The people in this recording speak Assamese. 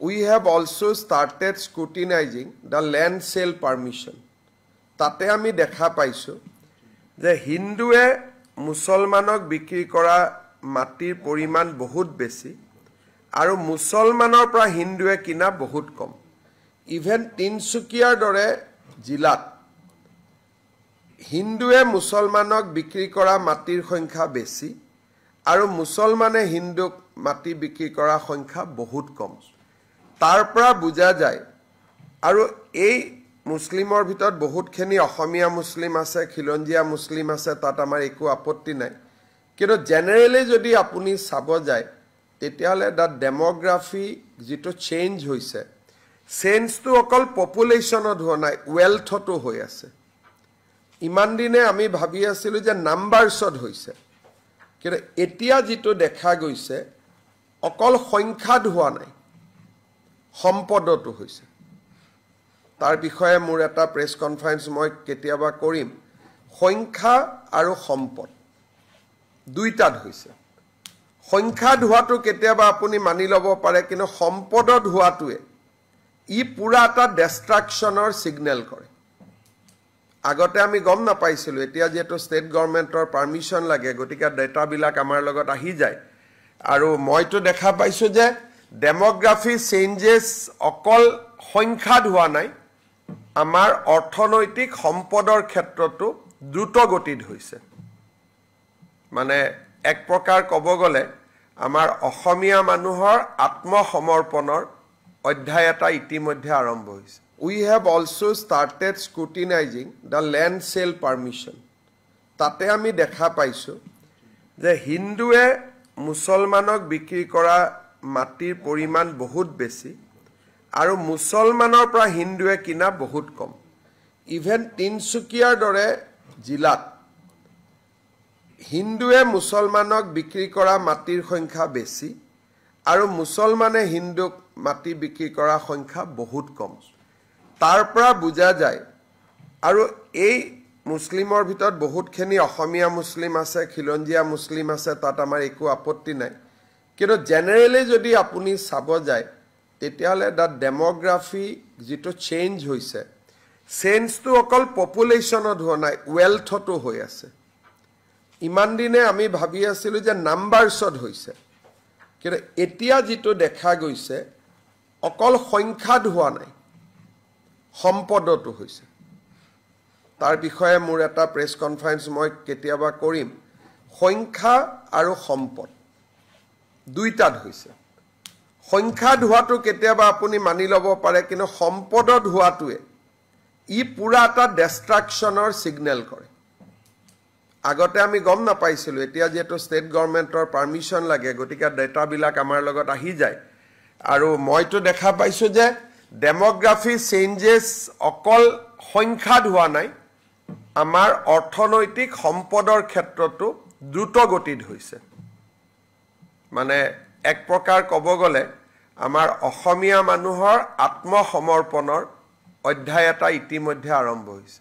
we have also started scrutinizing the land sale permission. তাতে আমি দেখা পাইছো যে হিন্দুৱে মুছলমানক বিক্ৰী কৰা মাটিৰ পৰিমাণ বহুত বেছি আৰু মুছলমানৰ পৰা হিন্দুৱে কিনা বহুত কম। ইভেন তিনচুকীয়াৰ দৰে জিলাত হিন্দুৱে মুছলমানক বিক্ৰী কৰা মাটিৰ সংখ্যা বেছি আৰু মুছলমানে হিন্দুক মাটি বিক্ৰী কৰা সংখ্যা বহুত কম। তাৰ পৰা বুজা যায় আৰু এই মুছলিমৰ ভিতৰত বহুতখিনি অসমীয়া মুছলিম আছে, খিলঞ্জীয়া মুছলিম আছে, তাত আমাৰ একো আপত্তি নাই। কিন্তু জেনেৰেলি যদি আপুনি চাব যায় তেতিয়াহ'লে দ্য ডেমোগ্ৰাফি যিটো চেঞ্জ হৈছে, চেঞ্জটো অকল পপুলেশ্যনত হোৱা নাই, ৱেলথতো হৈ আছে। ইমান দিনে আমি ভাবি আছিলোঁ যে নাম্বাৰছত হৈছে, কিন্তু এতিয়া যিটো দেখা গৈছে অকল সংখ্যাত হোৱা নাই, সম্পদতো হৈছে। তাৰ বিষয়ে মোৰ এটা প্ৰেছ কনফাৰেন্স মই কেতিয়াবা কৰিম। সংখ্যা আৰু সম্পদ দুইটাত হৈছে। সংখ্যাত হোৱাটো কেতিয়াবা আপুনি মানি ল'ব পাৰে, কিন্তু সম্পদত হোৱাটোৱে ই পুৰা এটা ডেষ্ট্ৰাকশ্যনৰ ছিগনেল কৰে। আগতে আমি গম নাপাইছিলোঁ, এতিয়া যিহেতু ষ্টেট গভৰ্ণমেণ্টৰ পাৰ্মিশ্যন লাগে, গতিকে ডেটাবিলাক আমাৰ লগত আহি যায়। আৰু মইতো দেখা পাইছোঁ যে ডেমোগ্ৰাফি চেঞ্জেছ অকল সংখ্যাত হোৱা নাই, আমাৰ অৰ্থনৈতিক সম্পদৰ ক্ষেত্ৰতো দ্ৰুত গতিত হৈছে। মানে এক প্ৰকাৰ ক'ব গ'লে আমাৰ অসমীয়া মানুহৰ আত্মসমৰ্পণৰ অধ্যায় এটা ইতিমধ্যে আৰম্ভ হৈছে। We have also started scrutinizing the land sale permission. তাতে আমি দেখা পাইছোঁ যে হিন্দুৱে মুছলমানক বিক্ৰী কৰা মাটিৰ পৰিমাণ বহুত বেছি আৰু মুছলমানৰ পৰা হিন্দুৱে কিনা বহুত কম। ইভেন তিনচুকীয়াৰ দৰে জিলাত হিন্দুৱে মুছলমানক বিক্ৰী কৰা মাটিৰ সংখ্যা বেছি আৰু মুছলমানে হিন্দুক মাটি বিক্ৰী কৰা সংখ্যা বহুত কম। তাৰ পৰা বুজা যায় আৰু এই মুছলিমৰ ভিতৰত বহুতখিনি অসমীয়া মুছলিম আছে, খিলঞ্জীয়া মুছলিম আছে, তাত আমাৰ একো আপত্তি নাই। কিন্তু জেনেৰেলি যদি আপুনি চাব যায় তেতিয়াহ'লে দ্য ডেমোগ্ৰাফি যিটো চেঞ্জ হৈছে, চেঞ্জটো অকল পপুলেশ্যনত হোৱা নাই, ৱেলথতো হৈ আছে। ইমান দিনে আমি ভাবি আছিলোঁ যে নাম্বাৰছত হৈছে, কিন্তু এতিয়া যিটো দেখা গৈছে অকল সংখ্যাত হোৱা নাই, সম্পদতো হৈছে। তাৰ বিষয়ে মোৰ এটা প্ৰেছ কনফাৰেন্স মই কেতিয়াবা কৰিম। সংখ্যা আৰু সম্পদ দুইটাত হৈছে। সংখ্যাত হোৱাটো কেতিয়াবা আপুনি মানি ল'ব পাৰে, কিন্তু সম্পদত হোৱাটোৱে ই পুৰা এটা ডেষ্ট্ৰাকশ্যনৰ ছিগনেল কৰে। আগতে আমি গম নাপাইছিলোঁ, এতিয়া যিহেতু ষ্টেট গভৰ্ণমেণ্টৰ পাৰ্মিশ্যন লাগে, গতিকে ডেটাবিলাক আমাৰ লগত আহি যায়। আৰু মইতো দেখা পাইছোঁ যে ডেমোগ্ৰাফি চেঞ্জেছ অকল সংখ্যাত হোৱা নাই, আমাৰ অৰ্থনৈতিক সম্পদৰ ক্ষেত্ৰতো দ্ৰুত গতিত হৈছে। মানে এক প্ৰকাৰ ক'ব গ'লে আমাৰ অসমীয়া মানুহৰ আত্মসমৰ্পণৰ অধ্যায় এটা ইতিমধ্যে আৰম্ভ হৈছে।